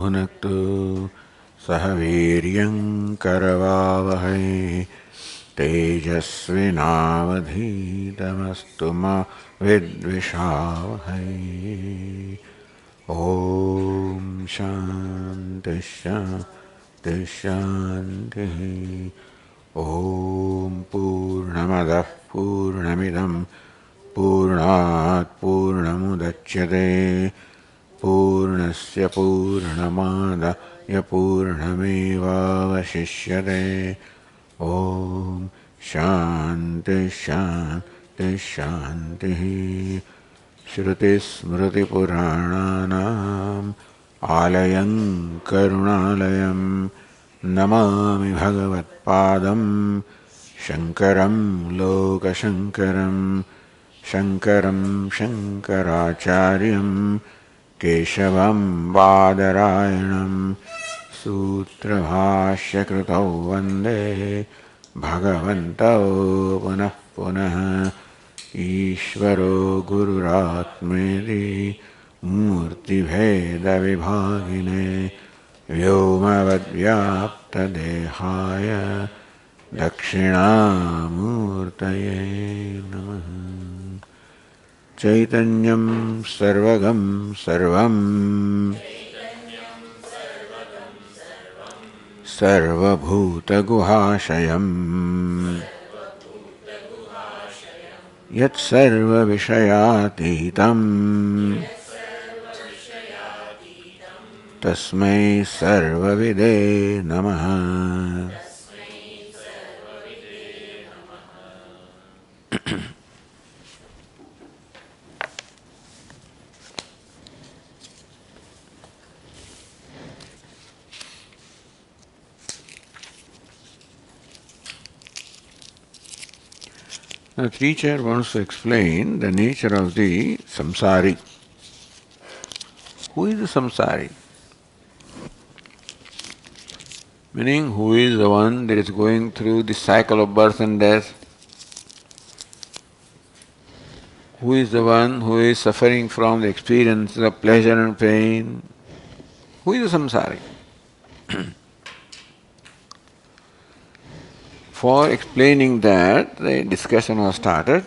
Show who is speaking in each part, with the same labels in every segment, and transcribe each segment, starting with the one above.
Speaker 1: भुनक्तु सह वीर्यं करवावहै तेजस्विनावधीतमस्तु मा विद्विषावहै। ॐ शान्ति शान्ति शान्तिः। ॐ पूर्णमदः पूर्णमिदं पूर्णात् पूर्णमुदच्यते पूर्णस्य पूर्णमादाय पूर्णमेवावशिष्यते। ॐ शान्ति शान्ति शान्तिः। श्रुतिस्मृतिपुराणानाम् आलयं करुणालयं नमामि भगवत्पादं शङ्करं लोकशङ्करं शङ्करं शङ्कराचार्यं केशवं बादरायणं सूत्रभाष्यकृतौ वन्दे भगवन्तौ पुनः पुनः। ईश्वरो गुरुरात्मेति मूर्तिभेदविभागिने व्योमवद्व्याप्तदेहाय दक्षिणामूर्तये नमः। चैतन्यं सर्वगं सर्वं सर्वभूतगुहाशयं यत्सर्वविषयातीतं तस्मै सर्वविदे नमः। The teacher wants to explain the nature of the samsari. Who is the samsari? Meaning, who is the one that is going through the cycle of birth and death? Who is the one who is suffering from the experience of pleasure and pain? Who is the samsari? For explaining that, the discussion was started.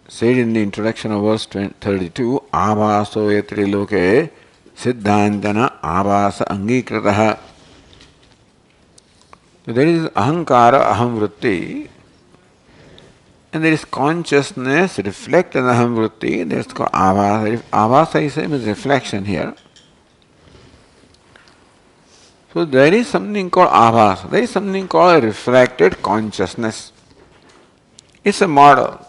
Speaker 1: Said in the introduction of verse 32, Abhaso yatri loke siddhantana abhasa angikritah. So there is ahankara, aham vritti, and there is consciousness reflect in aham vritti. That is called abhasa. Abhasa is same as reflection here. So there is something called abhasa. There is something called reflected consciousness. It's a model.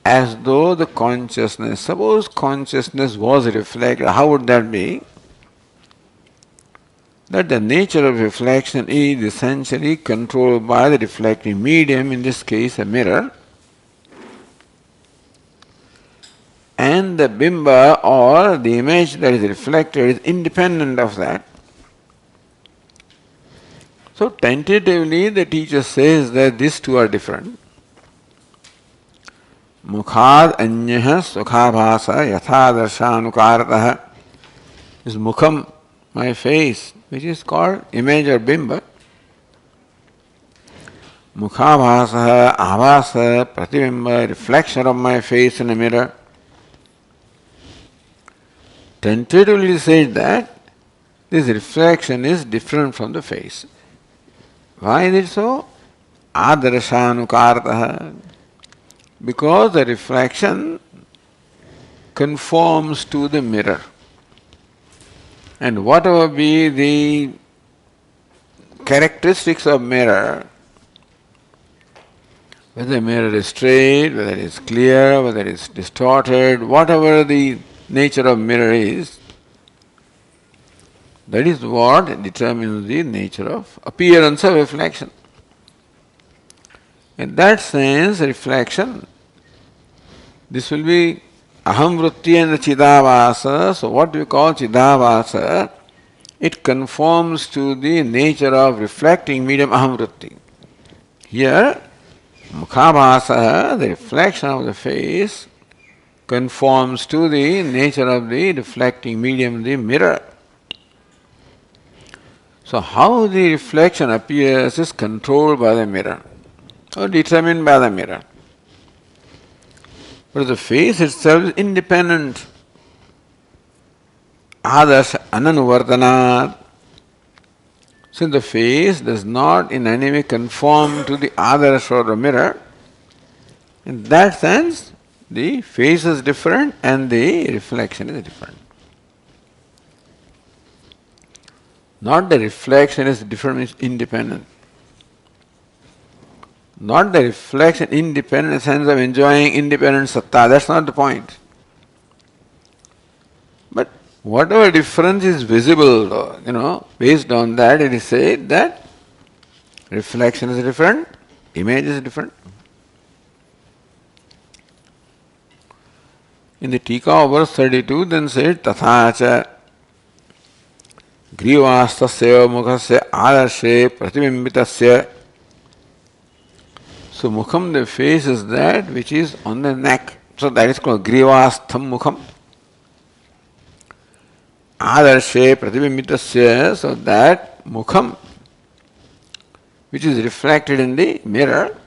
Speaker 1: As though the consciousness, suppose consciousness was reflected, how would that be? That the nature of reflection is essentially controlled by the reflecting medium, in this case a mirror, and the bimba or the image that is reflected is independent of that. So tentatively the teacher says that these two are different. Mukhad anyah sukhabhasa yathadarshanukaratah is mukham, my face, which is called image or bimba. Mukhabhasa, abhasa, pratibimba, reflection of my face in a mirror. Tentatively says that this reflection is different from the face. Why is it so? Adarshanukaratah. Because the reflection conforms to the mirror. And whatever be the characteristics of mirror, whether the mirror is straight, whether it is clear, whether it is distorted, whatever the nature of mirror is, that is what determines the nature of appearance of reflection. In that sense, reflection, this will be aham vritti and the chidavasa. So what we call chidavasa, it conforms to the nature of reflecting medium aham vritti. Here, mukhabhasa, the reflection of the face, conforms to the nature of the reflecting medium, the mirror. So how the reflection appears is controlled by the mirror or determined by the mirror. But the face itself is independent. Adarsha ananuvartanat. Since the face does not in any way conform to the adarsha or the mirror, in that sense, the face is different and the reflection is different. Not the reflection is different, it's independent. Not the reflection independent in the sense of enjoying independent satta, that's not the point. But whatever difference is visible, based on that it is said that reflection is different, image is different. In the Tika of verse 32 then said, Tathacha Grivastasya mukhasya adarshe pratibimbitasya. So mukham, the face, is that which is on the neck. So that is called grivastham mukham. Adarshe pratibimbitasya. So that mukham, which is reflected in the mirror,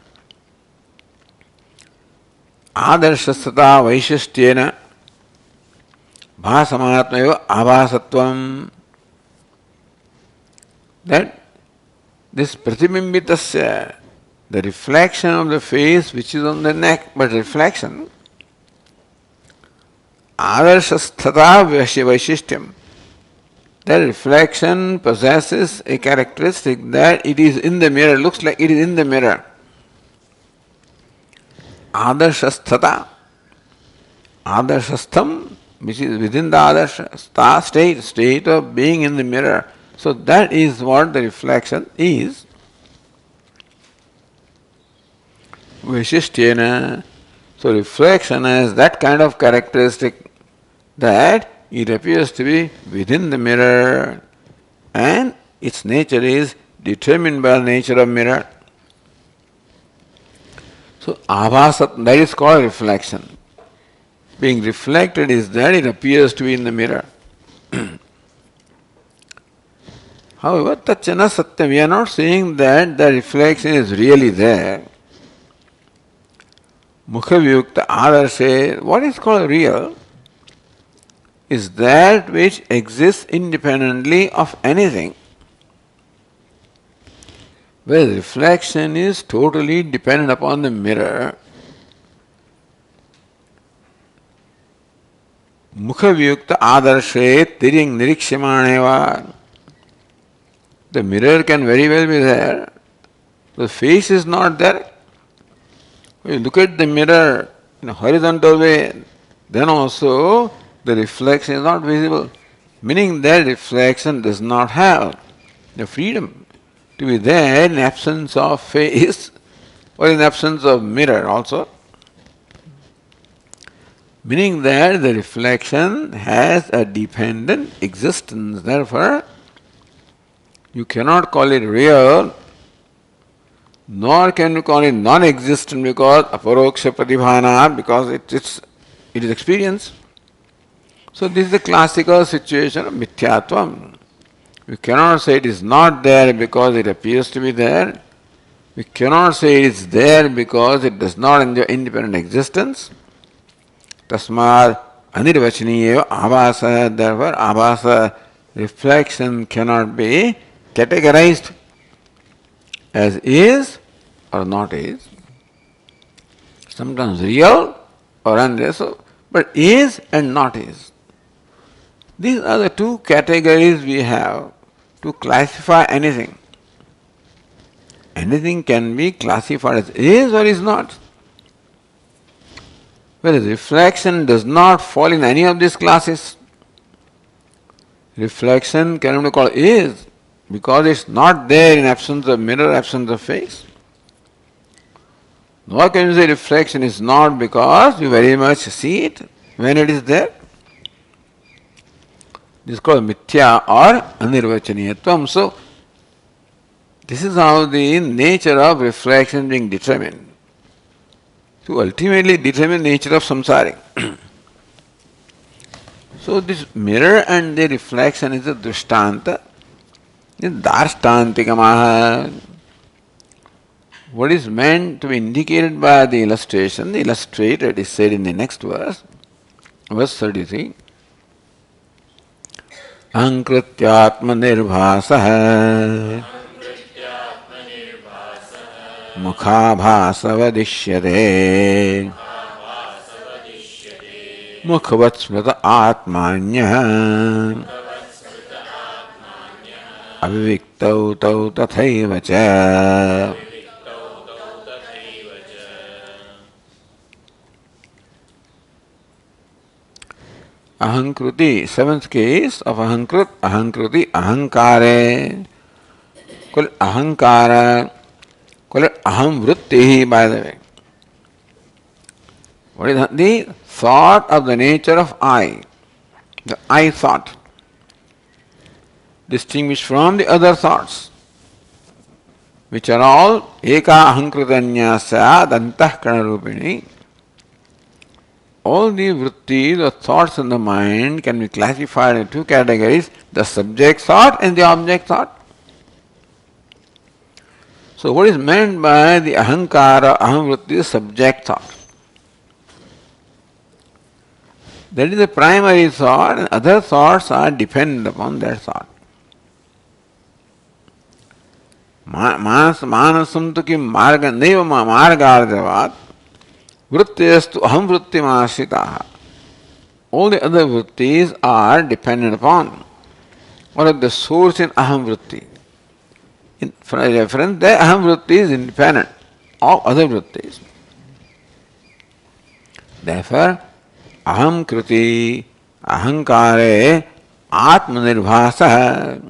Speaker 1: adarsasthata vaishishtyena bhasamatmaiva abhasatvam. That this pratibimbitasya, the reflection of the face which is on the neck, but reflection, adarsasthata vaishishtyam. That reflection possesses a characteristic that it is in the mirror, looks like it is in the mirror. Adarshasthata, adarshastham, which is within the adarsha state of being in the mirror. So that is what the reflection is. Vaishishtyena. So reflection has that kind of characteristic that it appears to be within the mirror and its nature is determined by the nature of mirror. So abhasat, that is called reflection. Being reflected is that it appears to be in the mirror. However, tachana satyam, we are not saying that the reflection is really there. Mukhavyukta adarshe, what is called real is that which exists independently of anything, where reflection is totally dependent upon the mirror. Mukhavyukta adarshe tiring nirikshamaneva. The mirror can very well be there. The face is not there. When you look at the mirror in a horizontal way, then also the reflection is not visible. Meaning that reflection does not have the freedom to be there in absence of face or in absence of mirror also. Meaning that the reflection has a dependent existence. Therefore, you cannot call it real, nor can you call it non-existent because aparoksha pratibhana, because it is experience. So this is the classical situation of mithyatvam. We cannot say it is not there because it appears to be there. We cannot say it is there because it does not enjoy independent existence. Tasmad anirvachaniya abhasa, therefore abhasa, reflection cannot be categorized as is or not is. Sometimes real or unreal, but is and not is. These are the two categories we have to classify anything. Anything can be classified as is or is not. Whereas reflection does not fall in any of these classes. Reflection cannot be called is because it's not there in absence of mirror, absence of face. Nor can you say reflection is not because you very much see it when it is there. This is called mithya or anirvachaniyatvam. So, this is how the nature of reflection being determined. To ultimately determine the nature of samsari. So this mirror and the reflection is a drishtanta. This darshtantikamaha. What is meant to be indicated by the illustration, the illustrated is said in the next verse, verse 33. Ankrityatma nirvasah mukhabhasavadishyate mukhavat smrita atmanya aviviktau tau tathaiva cha. Ahankruti, seventh case of ahankrut, ahankruti, ahankare. Call it ahankara, call it ahamvritti, by the way. What is the thought of the nature of I? The I thought, distinguished from the other thoughts, which are all eka ahankritanyasya dantahkarana rupini. All the vrittis or thoughts in the mind can be classified in two categories, the subject thought and the object thought. So what is meant by the ahankara, ahamvritti, subject thought? That is the primary thought, and other thoughts are dependent upon that thought. Manasam tu kim marga neva margardavat vrittestu aham vrittimashritaha. All the other vrittis are dependent upon. What is the source in aham vritti? For a reference, the aham vritti is independent of other vrittis. Therefore, aham kriti, ahankare, atma nirvasa.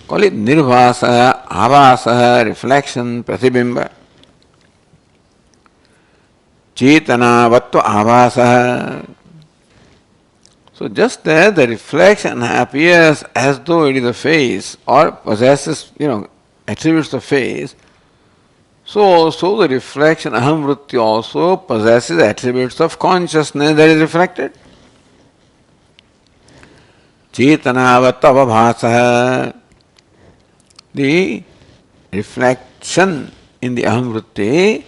Speaker 1: Call it nirvasa, avasa, reflection, pratibimba. Chetana vatva avasa. So just as the reflection appears as though it is a face or possesses, attributes of face, so also the reflection aham vritti also possesses attributes of consciousness that is reflected. Chetana vatva avabhasa. The reflection in the aham vritti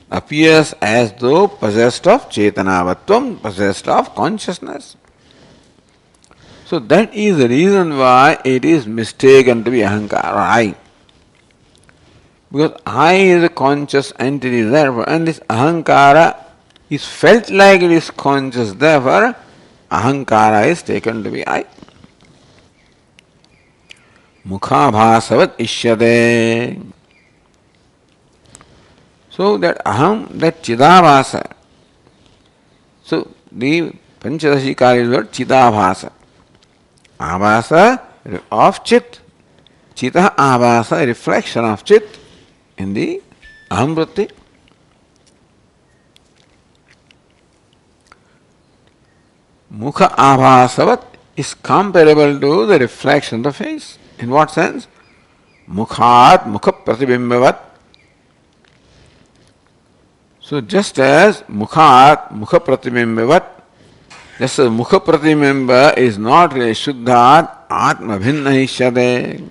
Speaker 1: appears as though possessed of chetanavatvam, possessed of consciousness. So that is the reason why it is mistaken to be ahankara, I. Because I is a conscious entity, therefore, and this ahankara is felt like it is conscious, therefore, ahankara is taken to be I. Mukhabhasavat ishyate. So that aham, that chidabhasa. So the Panchadashikara is what? Chidabhasa. Abhasa of chit. Chita abhasa, reflection of chit in the aham vritti. Mukha abhasavat is comparable to the reflection of the face. In what sense? Mukhat mukha pratibimbavat. So just as mukhat mukha pratibimbavat, just as mukha pratibimba is not really shuddhat atma bhinna ishyate.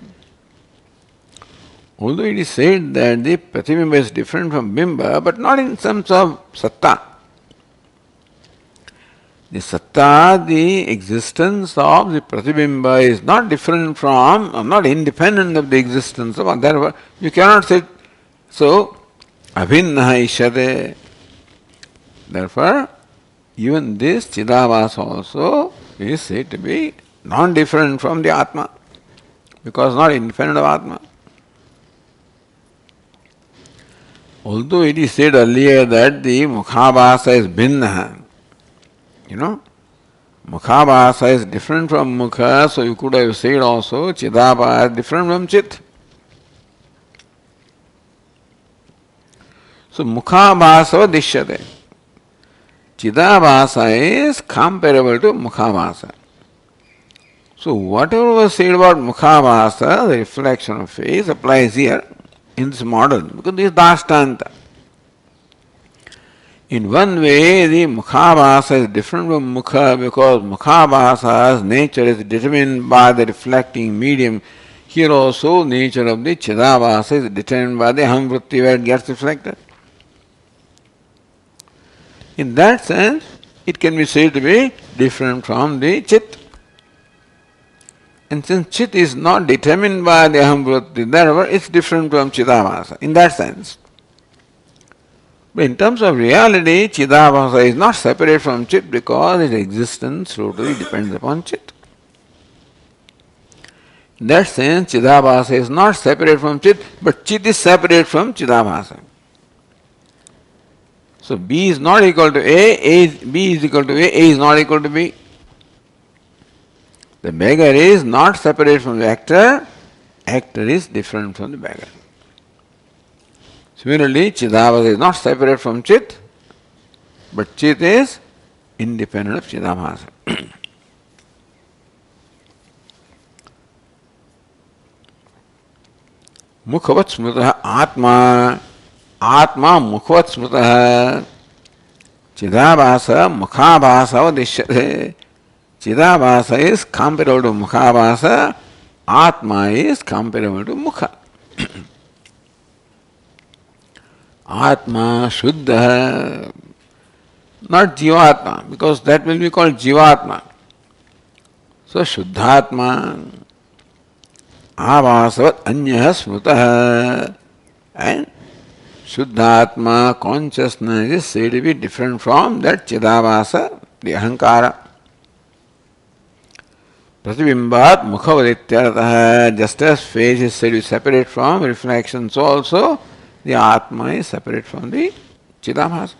Speaker 1: Although it is said that the pratibimba is different from bimba, but not in terms of satta. The satta, the existence of the pratibimba is not different from, or not independent of the existence of other. You cannot say, so, abhinna ishyate. Therefore, even this chidavasa also is said to be non-different from the Atma, because not independent of Atma. Although it is said earlier that the mukhabhasa is bhinna, mukhabhasa is different from mukha, so you could have said also chidabhasa is different from chit. So mukhabhasa dishyate. Chidabhasa is comparable to mukhabhasa. So whatever was said about mukhabhasa, the reflection of face, applies here in this model, because this is dashtanta. In one way, the Mukhabhasa is different from Mukha because Mukhabhasa's nature is determined by the reflecting medium. Here also, nature of the Chidabhasa is determined by the Ahamvritti where it gets reflected. In that sense, it can be said to be different from the Chit. And since Chit is not determined by the Ahamvritti, therefore it's different from Chidabhasa in that sense. But in terms of reality, Chidabhasa is not separate from Chit because its existence totally depends upon Chit. In that sense, Chidabhasa is not separate from Chit, but Chit is separate from Chidabhasa. So B is not equal to B is equal to A is not equal to B. The beggar is not separate from the actor is different from the beggar. Similarly, Chidabhasa is not separate from Chit, but Chit is independent of Chidabhasa. Mukhavat smrutah Atma Mukhavat smrutah Chidabhasa Mukhabhasa vadishyate. Chidabhasa is comparable to Mukhabhasa, Atma is comparable to Mukha. Atma Shuddha, not Jivatma, because that will be called Jivatma. So Shuddhatma, Abhasavat Anyah Smrutah, and Shuddhatma consciousness is said to be different from that Chidabhasa, the Ahankara. Pratibimbat Mukhavadityartah, just as face is said to be separate from reflection, so also the Atma is separate from the Chidabhasa.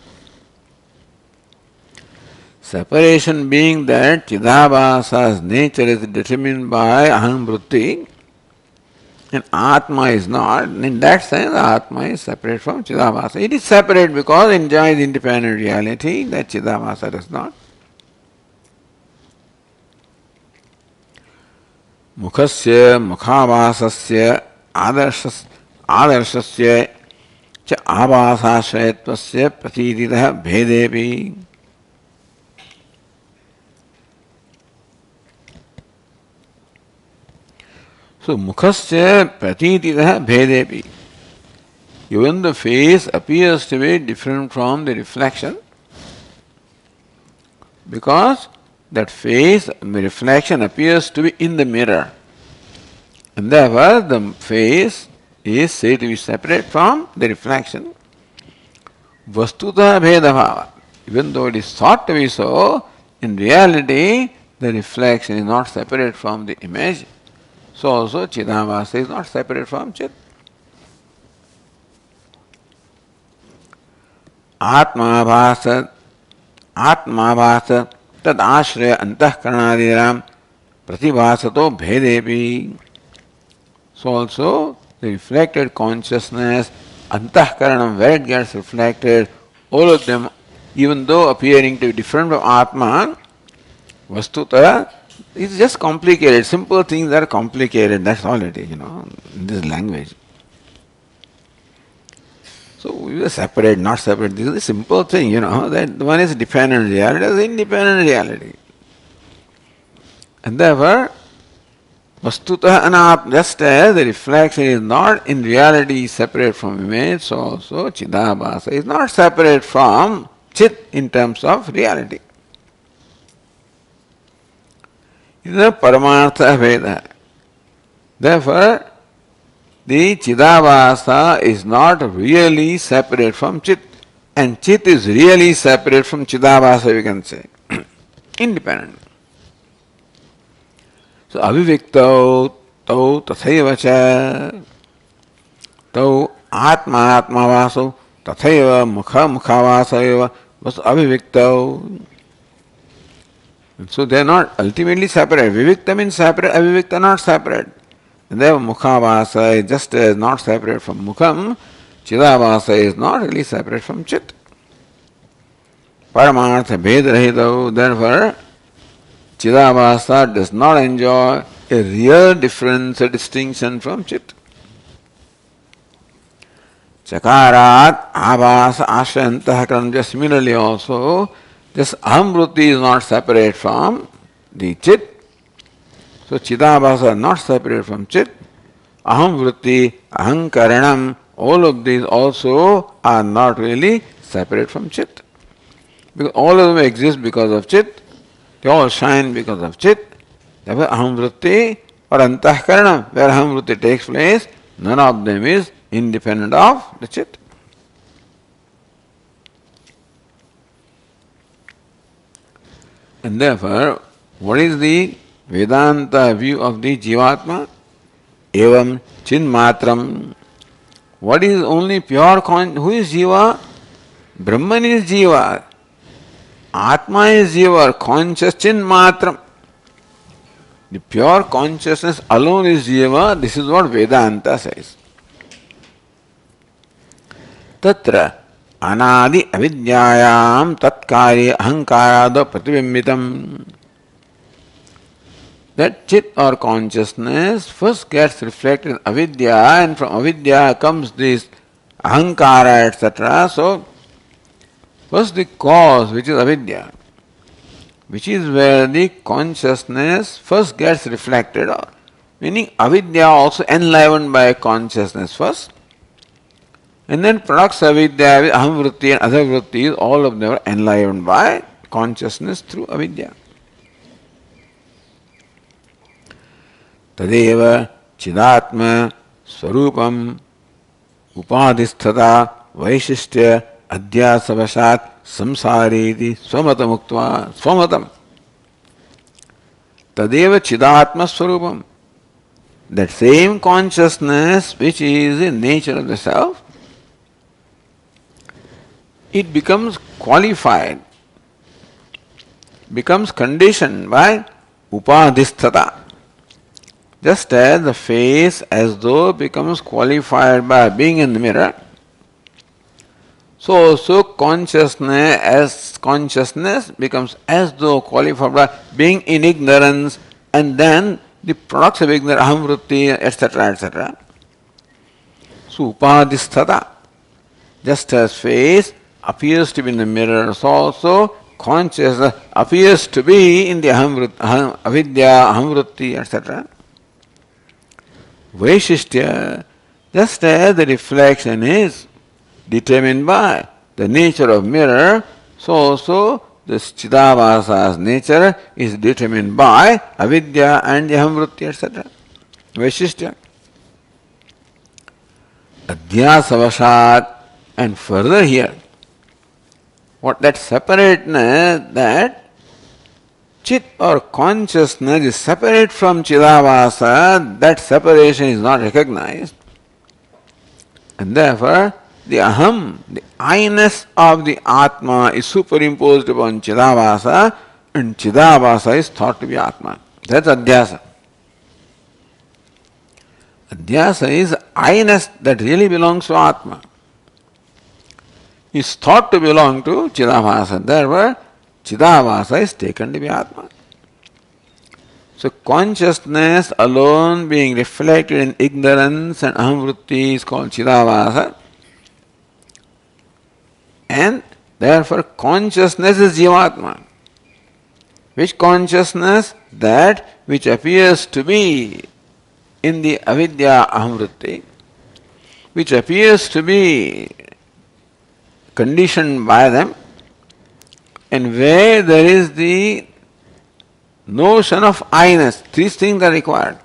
Speaker 1: Separation being that Chidabhasa's nature is determined by Ahamvritti and Atma is not. In that sense, Atma is separate from Chidabhasa. It is separate because it enjoys independent reality that Chidabhasa does not. Mukhasya Mukhabhasasya Adarshasya च आभासाश्रयत्वस्य प्रतीतितः भेदेपि. So mukhasya pratītitah bhedepi. Even the face appears to be different from the reflection because that face, the reflection appears to be in the mirror. And therefore the face is said to be separate from the reflection. Vastutah bhedabhava. Even though it is thought to be so, in reality the reflection is not separate from the image. So also Chidabhasa is not separate from Chit. Atmabhasa tad ashraya antahkaranadiram pratibhasato bhedepi. So also the reflected consciousness, antahkaranam, where it gets reflected, all of them, even though appearing to be different from Atma, Vastuta, it's just complicated. Simple things are complicated, that's all it is, in this language. So we are separate, not separate. This is a simple thing, that one is dependent reality, the other is independent reality. And therefore, Vastutah anap, just as the reflection is not in reality separate from image, so also Chidabhasa is not separate from Chit in terms of reality. It is a Paramartha Veda. Therefore, the Chidabhasa is not really separate from Chit, and Chit is really separate from Chidabhasa, we can say. Independent. So aviviktau tau tathaiva cha tau atma atmavaso tathaiva mukha mukhavasaiva was aviviktau. So they are not ultimately separate. Vivikta means separate, avivikta not separate. And therefore mukhavasa is just as not separate from mukham, Chidabhasa is not really separate from Chit. Paramartha bhedarahitau, therefore Chidabhasa does not enjoy a real difference, a distinction from Chit. Chakarat, abhasa, ashya, antahakaranam. Just similarly also, this aham vritti is not separate from the chit. So chidabhasa are not separate from chit. Aham vritti, ahankaranam, all of these also are not really separate from chit. Because all of them exist because of chit. They all shine because of chit. Therefore aham vritti or antahkaranam, where aham vritti takes place, none of them is independent of the chit. And therefore, what is the Vedanta view of the Jivatma? Evam Chinmatram. What is only pure who is Jiva? Brahman is Jiva. Atma is Jiva, conscious Chinmatram. The pure consciousness alone is Jiva. This is what Vedanta says. Tatra anadi avidyayam tatkarya ahankarada pratibimbitam. That chit or consciousness first gets reflected in avidya, and from avidya comes this ahankara, etc. So, first the cause, which is avidya, which is where the consciousness first gets reflected, meaning avidya also enlivened by consciousness first, and then products avidya, aham vritti and other vrittis, all of them are enlivened by consciousness through avidya. Tadeva chidatma swarupam upadhisthata vaishistya adhyasavashat samsariti swamatam uktva swamatam. Tadeva chidatma swarupam. That same consciousness which is the nature of the self, it becomes qualified, becomes conditioned by upadhisthata. Just as the face as though becomes qualified by being in the mirror, so also consciousness becomes as though qualified by being in ignorance, and then the products of ignorance, aham vritti, etc., etc. So upadhisthata, just as face appears to be in the mirror, so also consciousness appears to be in the avidya, aham vritti, etc. Vaishistya, just as the reflection is determined by the nature of mirror, so also the Chidavasa's nature is determined by avidya and aham vritti, etc. Vaishistya. Adhyasavashat, and further here, what that separateness, that chit or consciousness is separate from Chidavasa, that separation is not recognized. And therefore, the aham, the I-ness of the Atma is superimposed upon Chidavasa, and Chidavasa is thought to be Atma. That's Adhyasa. Adhyasa is I-ness that really belongs to Atma. Is thought to belong to Chidavasa. Therefore, Chidavasa is taken to be Atma. So consciousness alone being reflected in ignorance and aham vritti is called Chidavasa. And therefore consciousness is Jivatma. Which consciousness? That which appears to be in the avidya aham vritti, which appears to be conditioned by them, and where there is the notion of I-ness. These things are required.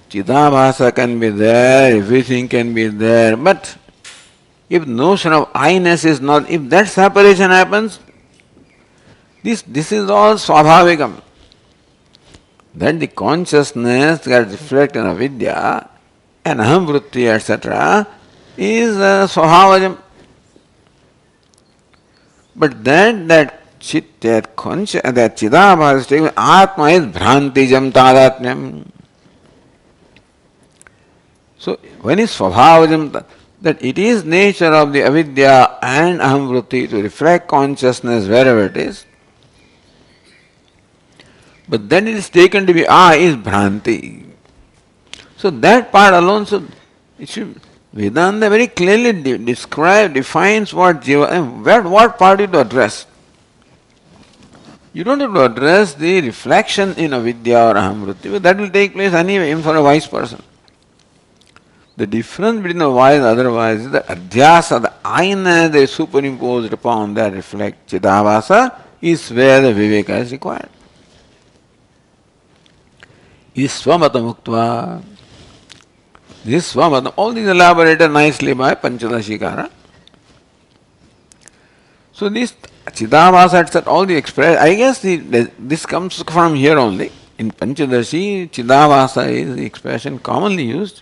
Speaker 1: Chidabhasa can be there, everything can be there, but if notion of I-ness is not, if that separation happens, this is all swabhavikam. Then the consciousness that reflects in avidya and aham vritti, etc., is swabhavajam. But then that chit, that conscious, that chidabhasa statement, Atma is bhrantijam tadatmyam. So when is swabhavajam, that it is nature of the avidya and aham vritti to reflect consciousness wherever it is. But then it is taken to be I is bhranti. So that part alone, so it should, Vedanta very clearly defines what jiva, and what part to address. You don't have to address the reflection in avidya or ahamvritti, that will take place anyway, even for a wise person. The difference between the wise and otherwise is the adhyasa, the ayana they superimposed upon that reflect chidavasa is where the viveka is required. Is swamatam uktva. This swamatam, all these elaborated nicely by Panchadashikara. So this chidavasa, etc., all the express, I guess this comes from here only. In Panchadashi, chidavasa is the expression commonly used.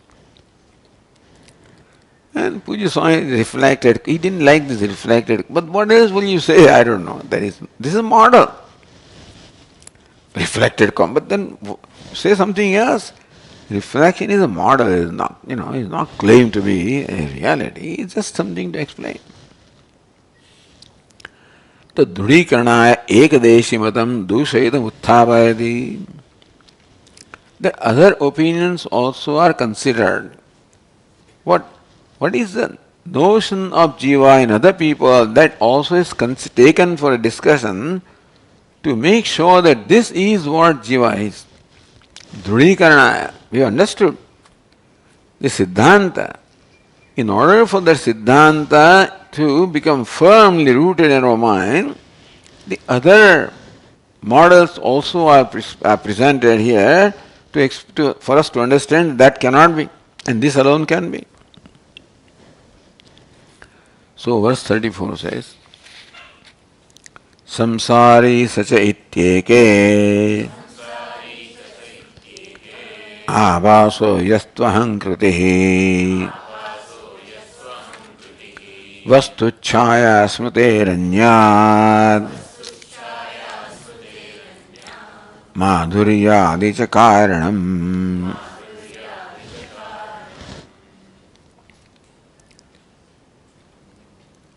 Speaker 1: And Puja Swami reflected, he didn't like this reflected, but what else will you say? I don't know. This is a model. Reflected, but then say something else. Reflection is a model, is not, is not claimed to be a reality, it's just something to explain. The Dhurikarnaya Ekadeshi Matam Dushayitam Utthavayati. The other opinions also are considered. What is the notion of jiva in other people that also is taken for a discussion to make sure that this is what jiva is. Dhurikarnaya, we understood the Siddhanta. In order for the Siddhanta to become firmly rooted in our mind, the other models also are presented here for us to understand that cannot be, and this alone can be. So verse 34 says, Samsari sacha ityeke Avaso yastvaham kritihi Vastu chaya smriteranyad Madhurya cha karanam.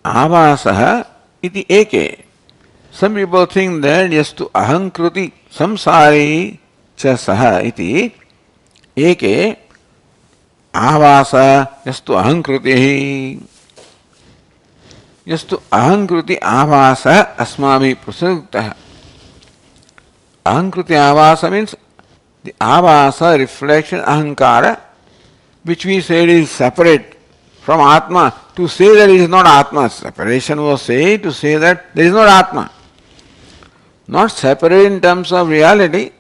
Speaker 1: Avasaha iti eke. Some people think that yastu ahankruti samsari cha saha iti eke avasa yastu ahankruti. Yastu ahankruti avasa asmabhi prasuktaha. Ahankruti avasa means the avasa, reflection, ahankara, which we said is separate from Atma. To say that it is not Atma, separation was said to say that there is not Atma. Not separate in terms of reality,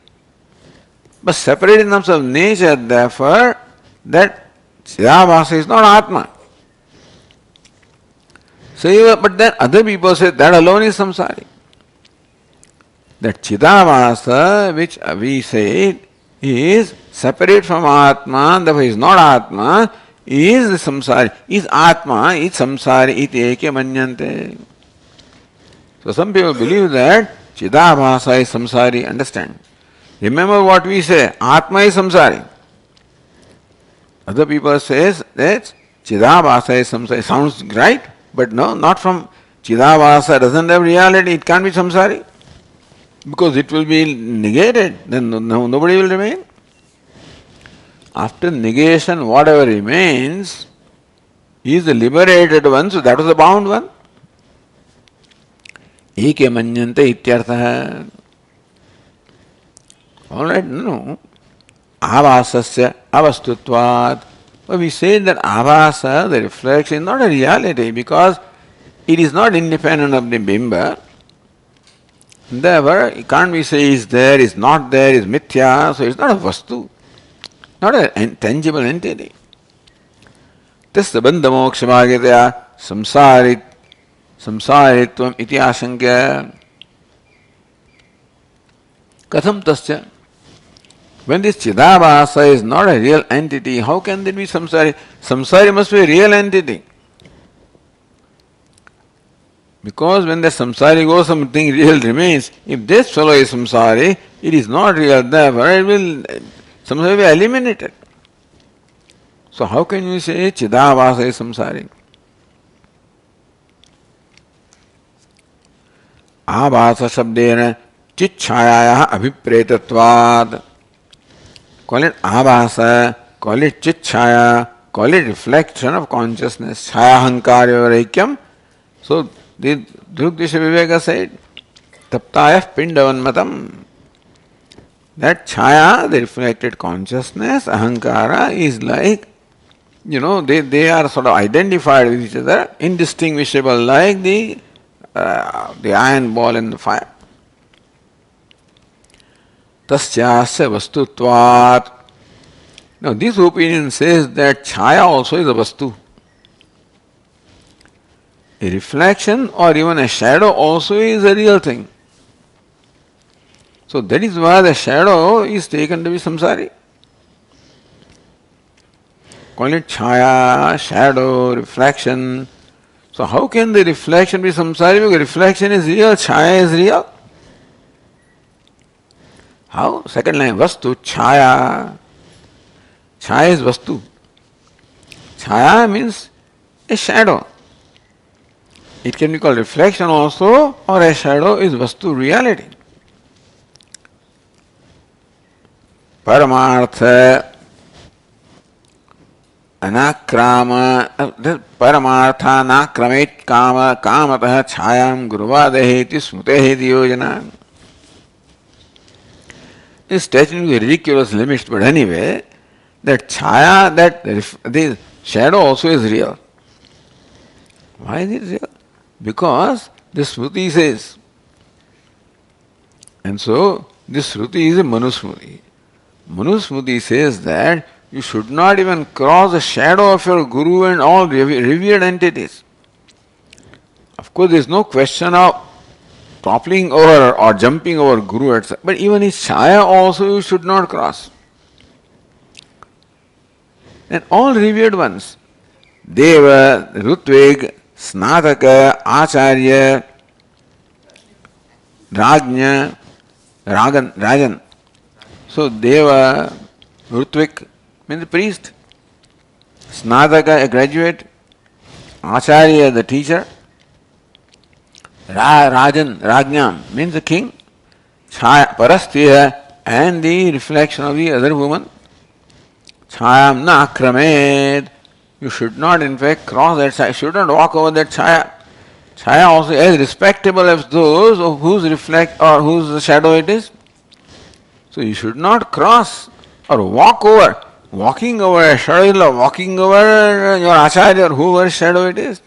Speaker 1: but separate in terms of nature, therefore, that Chidavasa is not Atma. So, but then other people say that alone is samsari. That Chidavasa, which we say is separate from Atma, therefore is not Atma, is the samsari, is Atma, is samsari, iti eke manyante. So some people believe that Chidavasa is samsari, understand. Remember what we say, Atma is samsari. Other people says that Chidavasa is samsari. Sounds right, but no, not from Chidavasa, doesn't have reality, it can't be samsari. Because it will be negated, then nobody will remain. After negation, whatever remains is the liberated one, so that was the bound one. Eke manyante ityartha. Alright, no. Avasasya avastutvat. But we say that avasa, the reflection, is not a reality because it is not independent of the bimba. Therefore, it can't be say is there, is not there, is mithya, so it's not a vastu. Not a tangible entity. Tasya bandha moksha bhagyataya samsaritvam iti asankya. Katham tasya. When this Chidavasa is not a real entity, how can there be samsari? Samsari must be a real entity. Because when the samsari goes, something real remains. If this fellow is samsari, it is not real, therefore it will samsari be eliminated. So how can you say Chidavasa is samsari? Avasa shabdena chichayaya abhipretatvad. Call it avasa, call it chichaya, call it reflection of consciousness. Chaya Hankarya Aikyam. So the Drukdisha Viveka said, Taptayah Pindavanmatam. That Chaya, the reflected consciousness, Ahankara, is like, they are sort of identified with each other, indistinguishable, like the iron ball in the fire. Tasyasya vastutvat. Now this opinion says that Chaya also is a vastu. A reflection or even a shadow also is a real thing. So that is why the shadow is taken to be samsari. Call it chaya, shadow, reflection. So how can the reflection be samsari? Because reflection is real, chaya is real. How? Second line, vastu, chaya. Chaya is vastu. Chaya means a shadow. It can be called reflection also, or a shadow is vastu, reality. Paramartha anakrama paramartha nakramet kama kamatah chayam guruvadeheti smuteheti yojana. It's stretching to ridiculous limits, but anyway, that chaya, the shadow also is real. Why is it real? Because the Smriti says. And so, this Shruti is a Manusmriti. Manusmriti says that you should not even cross the shadow of your Guru and all revered entities. Of course, there is no question of toppling over or jumping over Guru, etc. But even his Chaya also you should not cross. And all revered ones, Deva, Rutvig, Snataka, Acharya, Rajna, Rajan. So Deva, Rutvik means the priest, Snataka, a graduate, Acharya, the teacher, Rajna means the king, Parasthiya, and the reflection of the other woman. Chayam na akramed. You should not in fact cross that chaya, should not walk over that chaya. Chaya also as respectable as those of whose reflect or whose shadow it is. So you should not cross or walk over. Walking over a shadow is like walking over your acharya or whoever's shadow it is.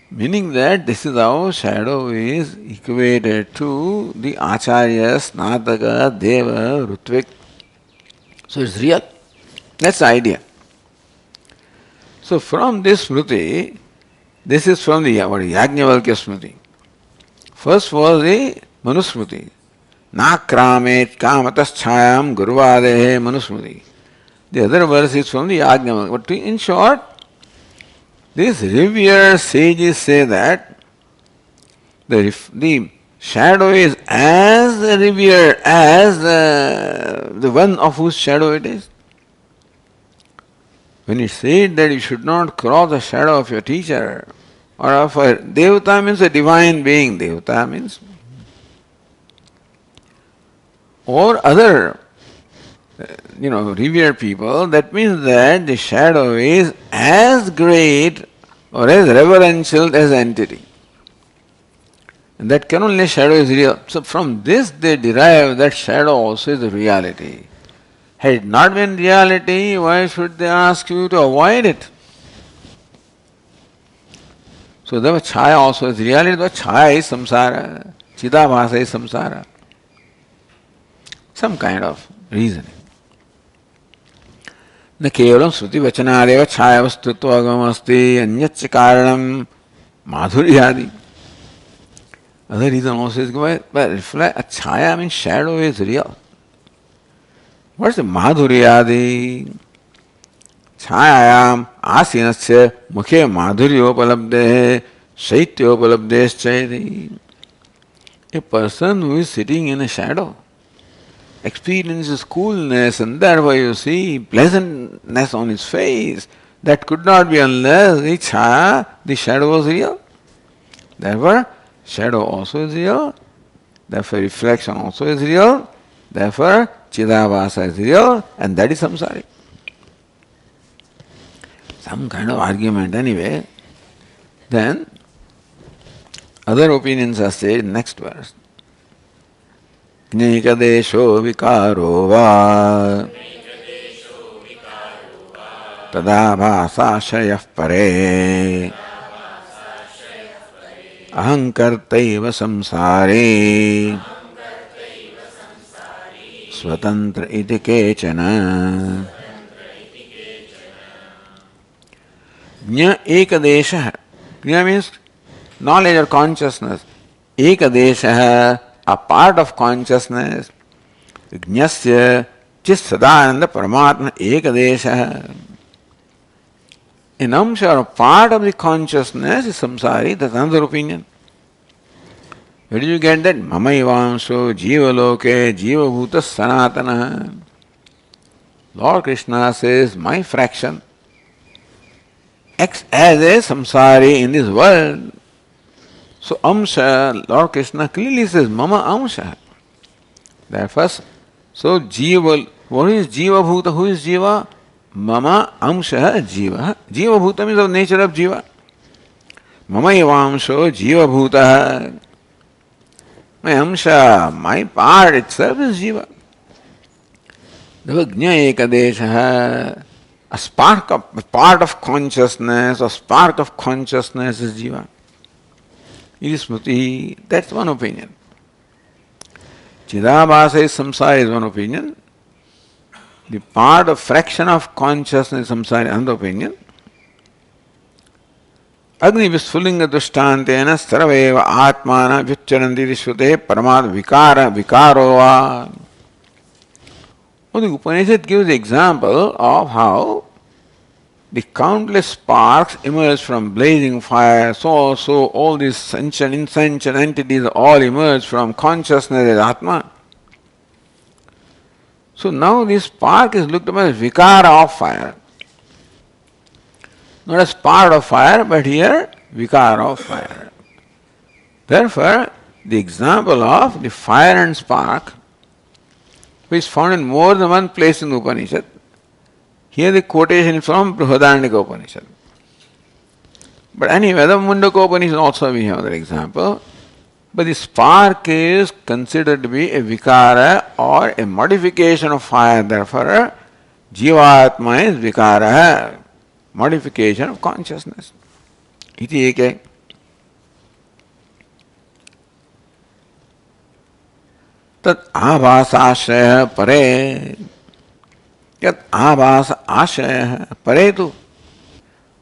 Speaker 1: Meaning that this is how shadow is equated to the acharya, snataka, deva, rutvik. So it's real. That's the idea. So from this Smriti, this is from the Yajnavalkya Smriti. First was the Manusmriti. Nakramet kamatas chayam guruvadehe Manusmriti. The other verse is from the Yajnavalkya. But in short, these revered sages say that the shadow is as revered as the one of whose shadow it is. When it said that you should not cross the shadow of your teacher or of a Devata means a divine being, Devata means, or other revered people, that means that the shadow is as great or as reverential as entity. And that can only shadow is real. So from this they derive that shadow also is a reality. Had it not been reality, why should they ask you to avoid it? So the chaya also is reality, the chaya is samsara, chidabhasa is samsara. Some kind of reasoning. न केवलं श्रुति वचनादेव छाया वस्तुत्व अगमस्ति अन्यच्च कारणम माधुर्यादि. Other reason also is but reflect a chaya means shadow is real. What is the madhuryadi? Chayayam asinasya mukhe madhuryopalabdehe shaityopalabdeshchayati. A person who is sitting in a shadow experiences coolness, and therefore you see pleasantness on his face. That could not be unless the chaya, the shadow was real. Therefore, shadow also is real. Therefore, reflection also is real. Therefore, chidabhasa is real, and that is samsari. some kind of argument anyway. Then other opinions are said in next verse. Jnekadesho vikaro va tada bhasashayah pare ahankartaiva samsare swatantra iti kechana. Jna ekadesha. Jna means knowledge or consciousness. Ekadesha, a part of consciousness. Jnasya chis sadananda paramatma ekadesha. An amsha or a part of the consciousness is samsari. That's another opinion. Where did you get that? Mamayvamso jiva loke jiva bhuta sanatana. Lord Krishna says, my fraction acts as a samsari in this world. So amsha, Lord Krishna clearly says, mama amsha. Therefore, so jiva, what is jiva bhuta? Who is jiva? Mama amsha jiva. Jiva bhuta means of nature of jiva. Mama evamsho jiva bhuta. My amsha, my part itself is jiva. Jna ekadesha, a spark of, a part of consciousness, a spark of consciousness is jiva. It is smriti. That's one opinion. Chidabhasa is samsara is one opinion. The part of fraction of consciousness is samsara is another opinion. Agni visfulinga dushtantena saraveva atmana vyucharanti vishvate paramad vikaro va. Well, the Upanishad gives the example of how the countless sparks emerge from blazing fire, so also all these sentient, insentient entities all emerge from consciousness as Atma. So now this spark is looked upon as vikara of fire. Not as part of fire, but here vikara of fire. Therefore, the example of the fire and spark, which is found in more than one place in the Upanishad. Here the quotation is from Brihadaranyaka Upanishad. But anyway, the Mundaka Upanishad also we have that example. But the spark is considered to be a vikara or a modification of fire. Therefore, Jivatma is vikara, modification of consciousness. Iti eke. Tat abhasashraya pare. Yat abhasa ashraya paretu.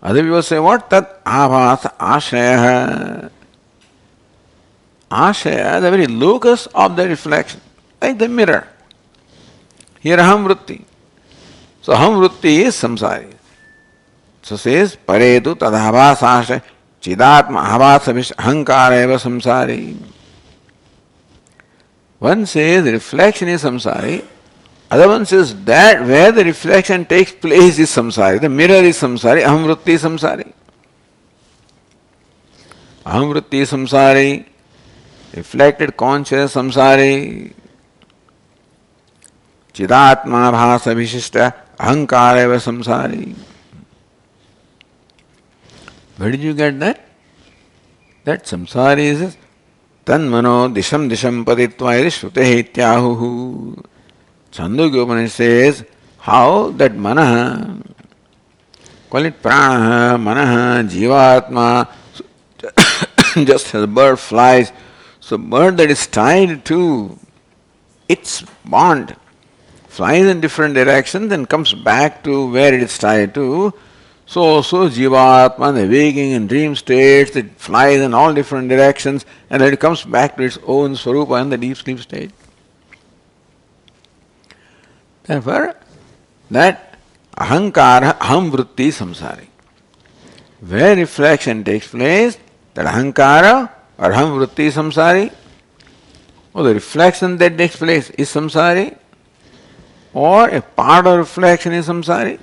Speaker 1: Other people say what? Tat abhasa ashraya. Ashraya, the very locus of the reflection, like the mirror. Here aham vritti. So aham vritti is samsari. So says paretu tad abhasa ashraya chidatma abhasa vish ahankara eva samsari. One says reflection is samsari. Other one says that where the reflection takes place is samsari. The mirror is samsari. Aham vritti is samsari. Aham vritti is samsari. Reflected conscious samsari. Chidatma bhasa vishishta ahankara eva samsari. Where did you get that? That samsari is tanmano disham disham paditva iti shrutehi ityahuhu. Chandogya Upanishad says how that manaha, call it pranaha, manaha, jivatma, just as a bird flies, so bird that is tied to its bond flies in different directions and comes back to where it is tied to. So also jivatma, the waking and dream states, it flies in all different directions and then it comes back to its own swarupa in the deep sleep state. Therefore, that ahankara, aham vritti samsari. Where reflection takes place, that ahankara or aham vritti samsari, or the reflection that takes place is samsari, or a part of reflection is samsari,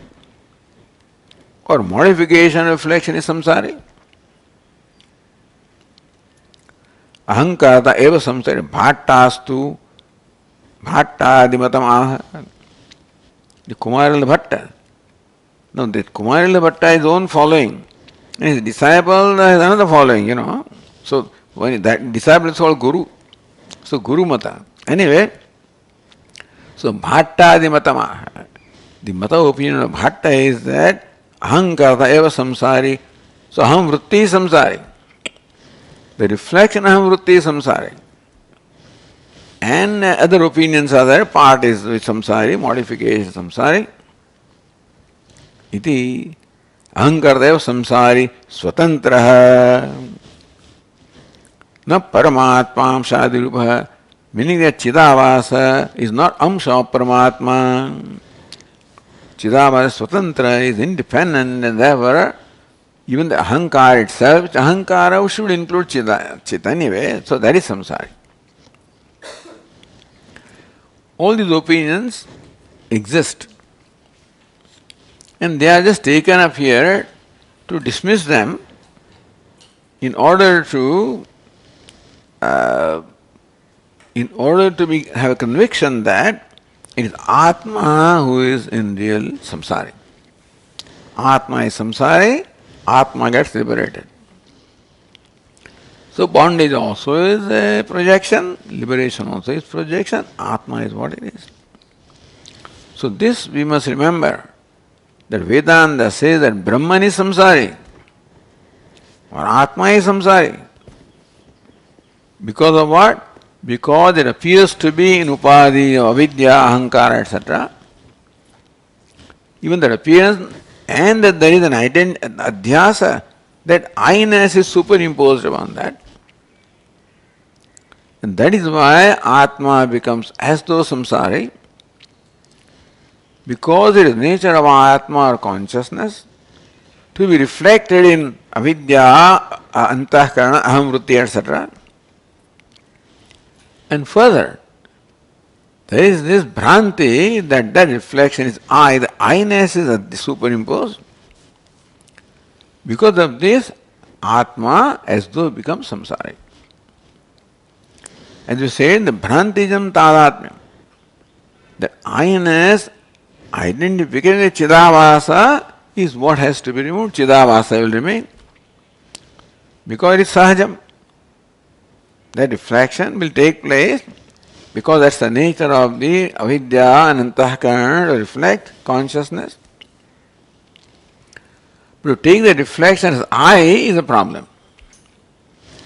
Speaker 1: or modification of reflection is samsari. Ahankarata eva samsari bhattastu bhattadimatam aha. The Kumaril Bhatta, Now that Kumarila Bhatta is own following, and his disciple has another following, So when that disciple is called Guru. So Guru Mata. Anyway, so Bhatta the Matama. The Mata opinion of Bhatta is that Ahankarta eva samsari. So Aham vritti samsari. The reflection Aham vritti samsari. And other opinions are there. Part is samsari, modification samsari. Iti Ahankarta eva samsari swatantraha. Na paramatma amshadirupa. Meaning that Chidavasa is not amsha of Paramatma. Chidavasa Swatantra is independent, and therefore even the Ahankara itself, Ahankara should include Chit anyway, so that is samsari. All these opinions exist, and they are just taken up here to dismiss them in order to have a conviction that it is Atma who is in real samsari. Atma is samsari, Atma gets liberated. So bondage also is a projection, liberation also is projection, Atma is what it is. So this we must remember, that Vedanta says that Brahman is samsari, or Atma is samsari. Because of what? Because it appears to be in Upadi, Avidya, Ahankara, etc. Even that appearance, and that there is an adhyasa, that I-ness is superimposed upon that. And that is why Atma becomes as though samsari, because it is nature of Atma or consciousness to be reflected in Avidya, Antahkarana, Ahamvritti, etc. And further, there is this Bhranti that reflection is I, the I-ness is superimposed. Because of this, Atma as though becomes samsari. As you said, the Bhrantijam Tadatmyam, the I-ness, identification Chidavasa is what has to be removed. Chidavasa will remain. Because it is Sahajam. That reflection will take place because that's the nature of the avidya and antahkarana to reflect consciousness. But to take the reflection as I is a problem.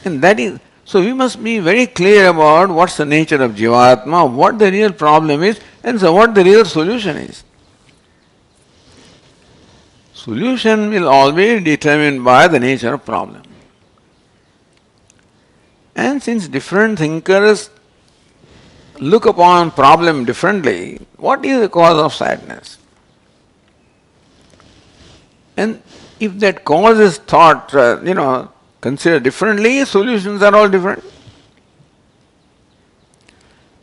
Speaker 1: And that is, so we must be very clear about what's the nature of Jivatma, what the real problem is, and so what the real solution is. Solution will always be determined by the nature of problem. And since different thinkers look upon problem differently, what is the cause of sadness? And if that cause is thought, considered differently, solutions are all different.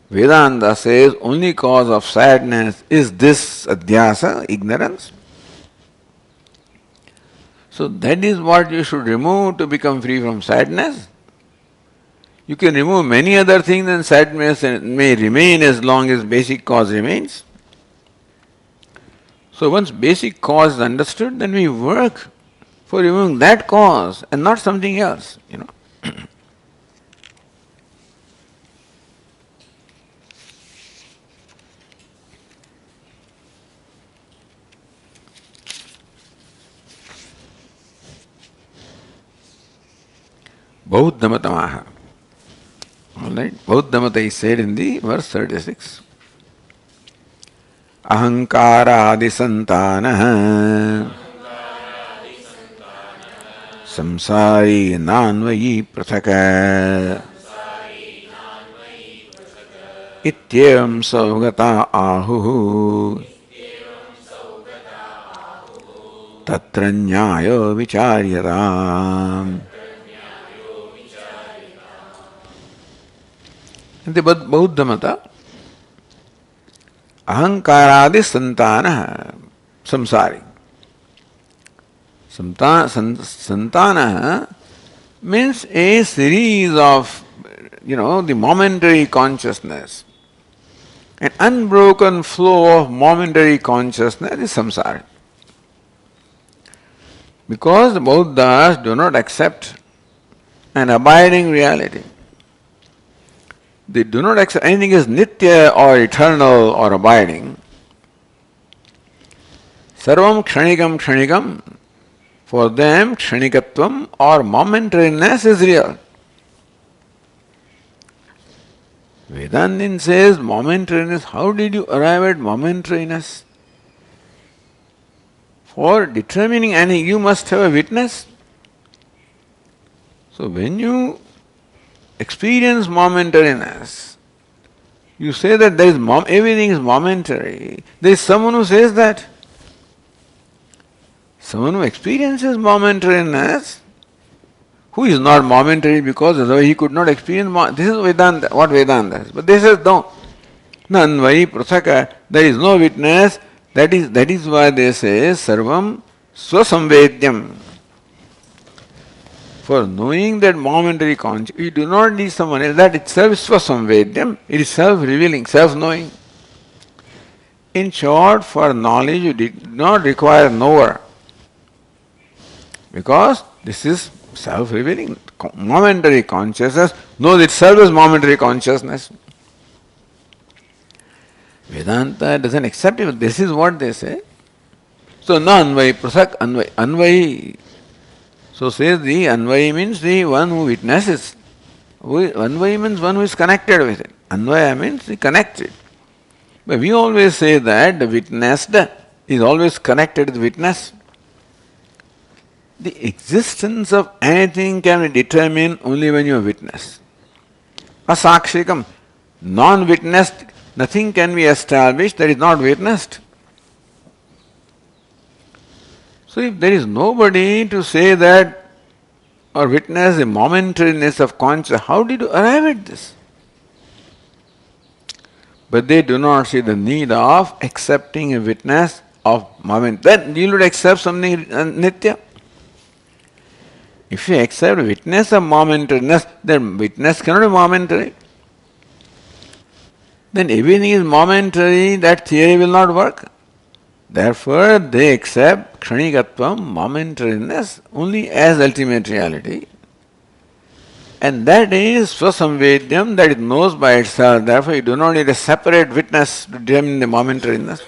Speaker 1: Vedanta says only cause of sadness is this adhyasa, ignorance. So that is what you should remove to become free from sadness. You can remove many other things and sadness may remain as long as basic cause remains. So once basic cause is understood, then we work for removing that cause and not something else, Bauddhamatamaha. Alright, Bauddhamata is said in the verse 36. Ahankara santana samsari nanvayi prathaka ityevam saugata ahuhu tatra nyaya vicharyatam. In the Bauddhamata, Ahankaradi santana samsari. Santana means a series of, the momentary consciousness. An unbroken flow of momentary consciousness is samsara. Because the Buddhas do not accept an abiding reality. They do not accept anything as nitya or eternal or abiding. Sarvam kshanikam kshanikam. For them, kshanikatvam or momentariness is real. Vedantin says momentariness. How did you arrive at momentariness? For determining anything, you must have a witness. So when you experience momentariness, you say that everything is momentary. There is someone who says that. Someone who experiences momentariness, who is not momentary because otherwise he could not experience. This is Vedanta, what Vedanta is. But they say no. Nanvai prasaka, there is no witness. That is why they say sarvam swasamvedyam. For knowing that momentary consciousness, you do not need someone else. That itself is swasamvedyam. It is self-revealing, self-knowing. In short, for knowledge you did not require knower. Because this is self-revealing. Momentary consciousness knows itself as momentary consciousness. Vedanta doesn't accept it. This is what they say. So, na anvai, prasak anvai. Anvai. So says the anvai means the one who witnesses. Anvai means one who is connected with it. Anvaya means the connected. But we always say that the witnessed is always connected with witness. The existence of anything can be determined only when you are witness. Asakshikam, non-witnessed, nothing can be established that is not witnessed. So if there is nobody to say that or witness the momentariness of consciousness, how did you arrive at this? But they do not see the need of accepting a witness of moment. Then you would accept something nitya. If you accept witness of momentariness, then witness cannot be momentary. Then everything is momentary, that theory will not work. Therefore, they accept kshanikatvam, momentariness, only as ultimate reality. And that is swasamvedyam, that it knows by itself. Therefore, you do not need a separate witness to determine the momentariness.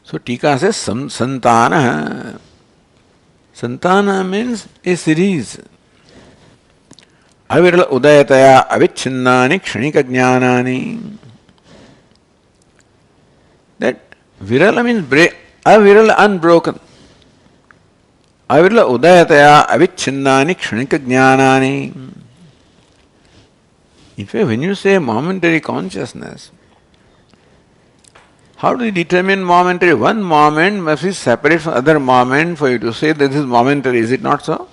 Speaker 1: So, Tika says, santana. Santana means a series. Avirala udayataya avichinnani kshanika jnanani. That virala means avirala, unbroken. Avirala udayataya avichinnani kshanika jnanani. In fact, when you say momentary consciousness, how do you determine momentary? One moment must be separate from other moment for you to say that this is momentary, is it not so?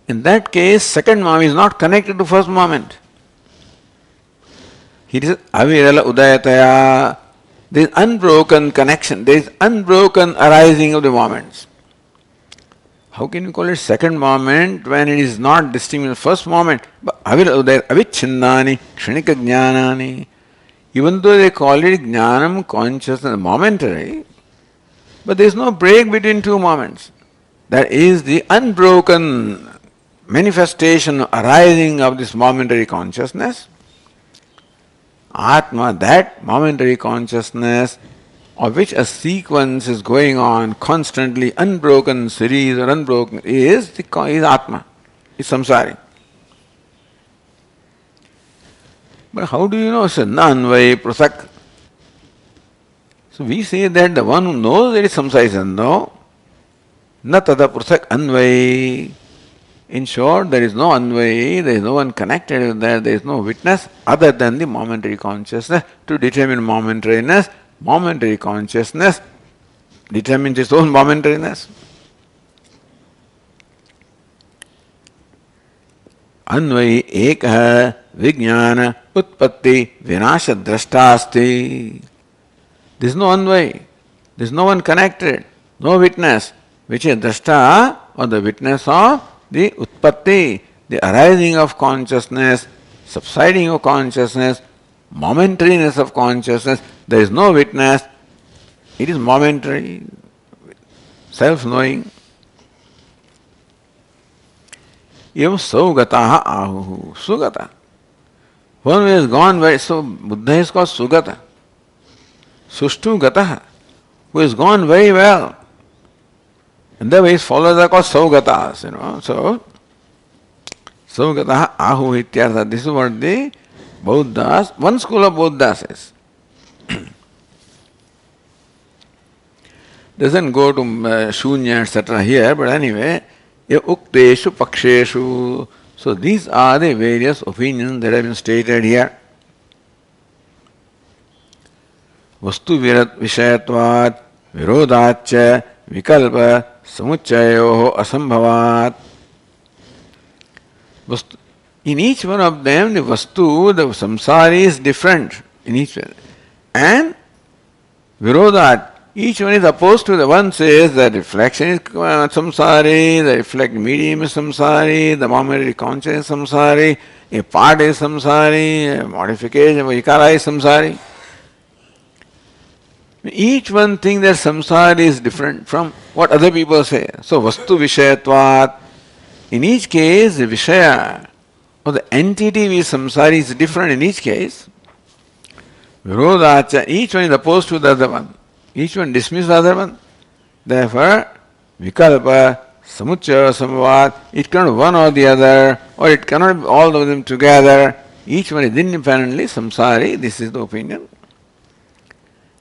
Speaker 1: In that case, second moment is not connected to first moment. He says, avirala udayataya. There is unbroken connection, there is unbroken arising of the moments. How can you call it second moment when it is not distinct from the first moment? But avirala udayataya avichinnani kshanika jnanani. Even though they call it jnanam, consciousness, momentary, but there is no break between two moments. That is the unbroken manifestation arising of this momentary consciousness. Atma, that momentary consciousness of which a sequence is going on constantly, unbroken series or unbroken, is Atma, is samsari. But how do you know? So, nanvai prasak. So we say that the one who knows that is samsara is no. Na tada prasak anvai. In short, there is no anvai, there is no one connected with that, there is no witness other than the momentary consciousness. To determine momentariness, momentary consciousness determines its own momentariness. Anvai ekah vijnana utpatti vinasha drashtasti. There is no anvai, there is no one connected, no witness, which is drashta or the witness of the utpatti, the arising of consciousness, subsiding of consciousness, momentariness of consciousness, There is no witness. It is momentary, self-knowing. Evam Saugataha Ahu. Sugata. One who has gone very, so Buddha is called Sugata. Sushtu Gataha, who has gone very well. And the way his followers are called Saugatas, So, Saugataha Ahu Ityartha. This is what the Buddhas, one school of Buddha says. Doesn't go to Shunya, etc. here, but anyway, Ukteshu Paksheshu. So these are the various opinions that have been stated here. Vastu Vishayatvat, Virodhacha, Vikalpa, Samuchayo, Asambhavat. In each one of them, the Vastu, the samsari is different in each one. And Virodhat, each one is opposed to the one says that reflection is samsari, the reflect medium is samsari, the momentary conscious is samsari, a part is samsari, a modification, vikara is samsari. Each one thinks that samsara is different from what other people say. So, vastu vishayatvat. In each case, the vishaya or the entity which samsara is different in each case. Virodhacha, each one is opposed to the other one. Each one dismisses the other one. Therefore, vikalpa, samuchaya, samavad, it cannot be one or the other, or it cannot be all of them together. Each one is independently samsari. This is the opinion.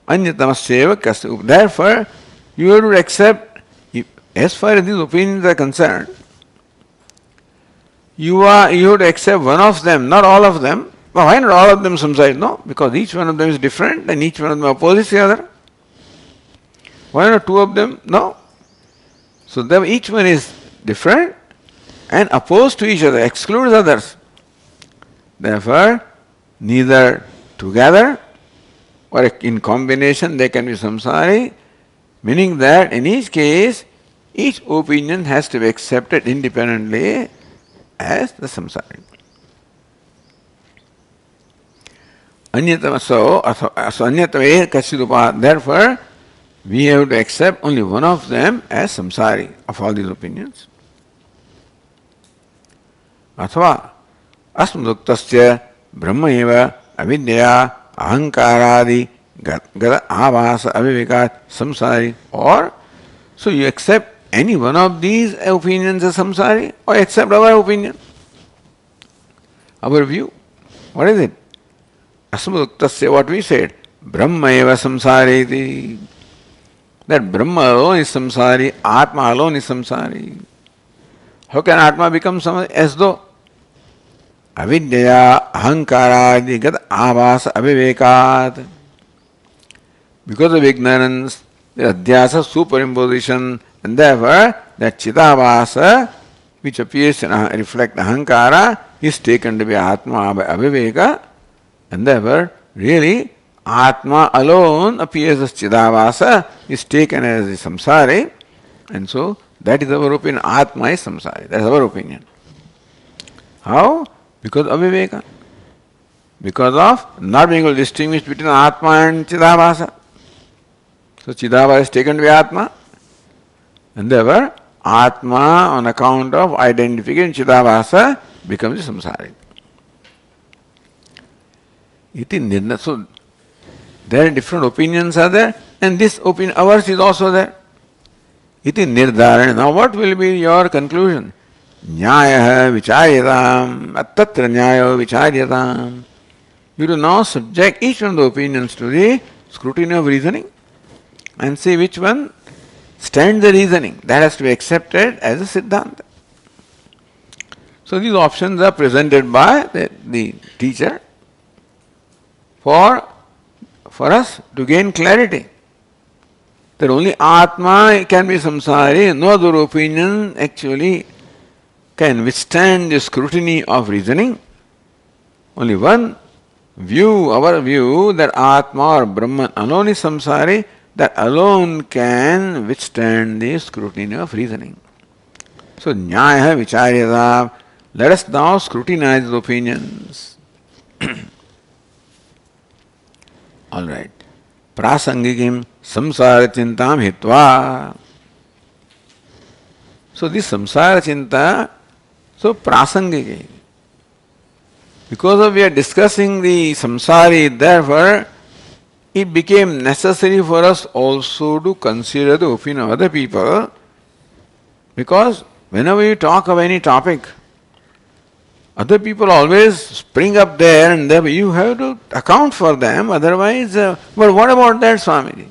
Speaker 1: Anyatamaseva kasya. Therefore, you have to accept, as far as these opinions are concerned, you have to accept one of them, not all of them. Well, why not all of them samsari? No, because each one of them is different and each one of them opposes the other. Why not two of them? No. So each one is different and opposed to each other, excludes others. Therefore, neither together or in combination they can be samsari, meaning that in each case, each opinion has to be accepted independently as the samsari. Anyatave kachidupa. Therefore, we have to accept only one of them as samsari of all these opinions. Athva asmaduktasya brahma eva avidya ahankaradi gada avasa avivekat samsari. Or, so you accept any one of these opinions as samsari or accept our opinion, our view. What is it? Asmaduktasya, what we said, brahma eva samsariti. That Brahma alone is samsari, Atma alone is samsari. How can Atma become samsari? As though avidya, ahankara, gata avasa, avivekat. Because of ignorance, the adhyasa, superimposition, and therefore that chidavasa, which appears to reflect ahankara, is taken to be Atma by aviveka, and therefore really Atma alone appears as Chidavasa, is taken as the samsari, and so that is our opinion. Atma is samsari. That is our opinion. How? Because of Viveka. Because of not being able to distinguish between Atma and Chidavasa. So Chidavasa is taken to be Atma, and therefore Atma on account of identification Chidavasa becomes the samsari. So there are different opinions are there, and this opinion, ours is also there. Iti nirdharana. Now what will be your conclusion? Nyaya vicharyatam, attatra nyaya vicharyatam. You do now subject each one of the opinions to the scrutiny of reasoning and see which one stands the reasoning. That has to be accepted as a siddhanta. So these options are presented by the teacher for us to gain clarity that only Atma can be samsari, no other opinion actually can withstand the scrutiny of reasoning. Only one view, our view, that Atma or Brahman alone is samsari, that alone can withstand the scrutiny of reasoning. So, nyaya vicharyata, let us now scrutinize the opinions. All right. prasangikim samsara chintam hitva. So this samsara chinta, so prasangiki. Because of we are discussing the samsari, therefore it became necessary for us also to consider the opinion of other people, because whenever you talk of any topic, other people always spring up there and there you have to account for them, otherwise, but what about that, Swamiji?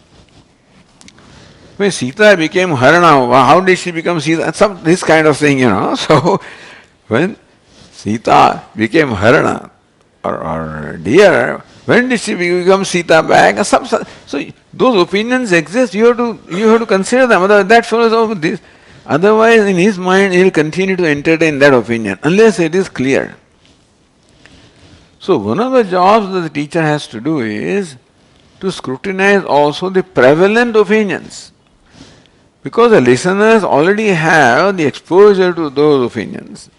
Speaker 1: When Sita became Harana, how did she become Sita? This kind of thing, So, when Sita became Harana, or deer, when did she become Sita back? So those opinions exist. You have to consider them. Otherwise, that follows over this. Otherwise, in his mind, he will continue to entertain that opinion unless it is clear. So one of the jobs that the teacher has to do is to scrutinize also the prevalent opinions, because the listeners already have the exposure to those opinions.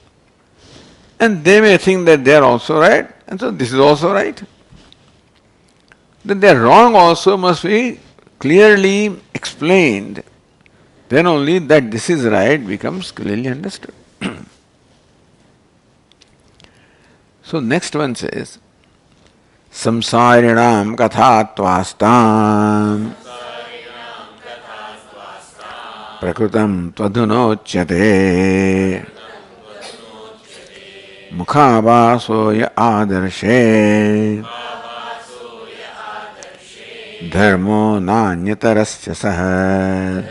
Speaker 1: And they may think that they are also right, and so this is also right. That they are wrong also must be clearly explained. Then only that this is right becomes clearly understood. So next one says, Samsarinam kathatvastam prakrutam tvadunochyate mukhabasoya adarshe dharmo nanyatarasya saha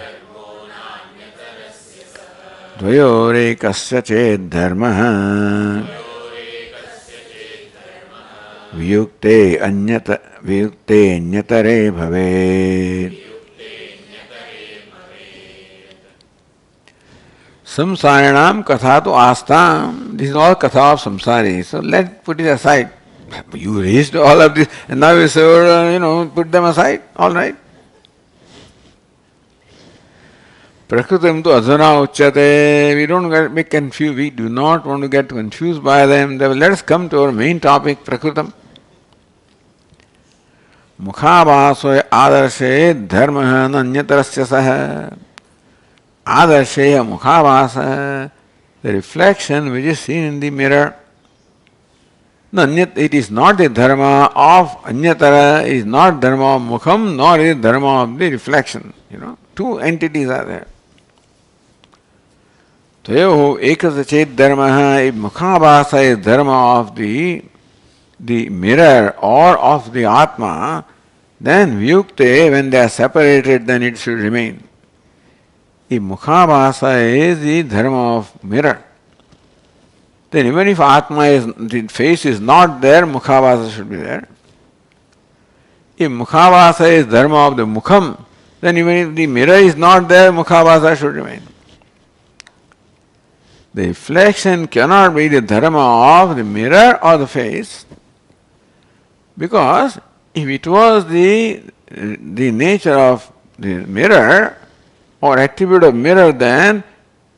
Speaker 1: dvayorekasya ched dharmaha viyukte nyatare bhave. Samsarinam katha to astam. This is all katha of samsari. So let's put it aside. You raised all of this, and now you say, put them aside. All right. Prakritam tu adhana uchyate. We don't get confused. We do not want to get confused by them. Let us come to our main topic, prakritam. Mukhabhasoya adarshe dharmaha nanyatarasya saha. Adarsheya mukhabhasa, the reflection which is seen in the mirror. It is not the dharma of anyatara, it is not dharma of mukham, nor is it dharma of the reflection. Two entities are there. Tvayoho ekasachet dharma, if mukhabhasa is dharma of the mirror or of the atma, then vyukte, when they are separated, then it should remain. If mukhabhasa is the dharma of mirror, then even if the face is not there, mukhabhasa should be there. If mukhabhasa is dharma of the mukham, then even if the mirror is not there, mukhabhasa should remain. The reflection cannot be the dharma of the mirror or the face, because if it was the nature of the mirror or attribute of mirror, then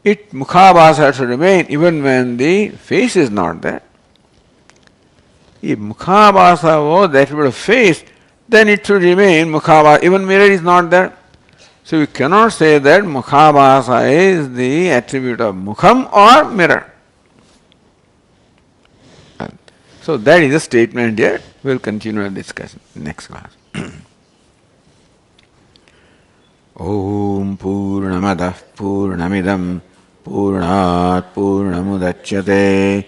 Speaker 1: mukhabhasa should remain even when the face is not there. If mukhabhasa was the attribute of face, then it should remain mukhabhasa, even mirror is not there. So we cannot say that mukhabhasa is the attribute of mukham or mirror. So that is a statement here. We will continue our discussion next class. Om Purnamadah Purnamidam Purnat Purnamudachyate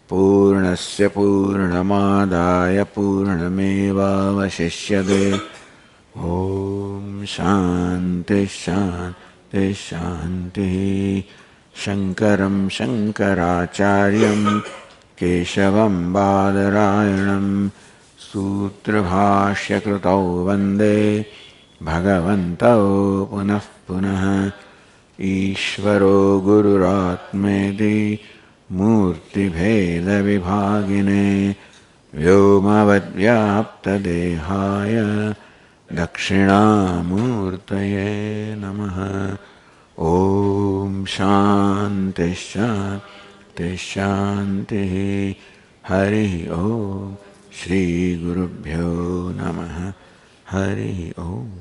Speaker 1: Purnasya Purnamadaya Purnameva Vashishyate. Om Shanti Shanti Shanti. Shankaram Shankaracharyam Keshavam Badarayanam Sutrabhashya Krutau Vande Bhagavantau Punah Punah. Ishvaro Gururatmedi Murti Bheda Vibhagine Vyomavad Vyapta Dehaya Dakshinamurtaye Namaha. Om Shanti Shanti Shanti. Hari Om. Shri Gurubhyo Namaha. Hari Om.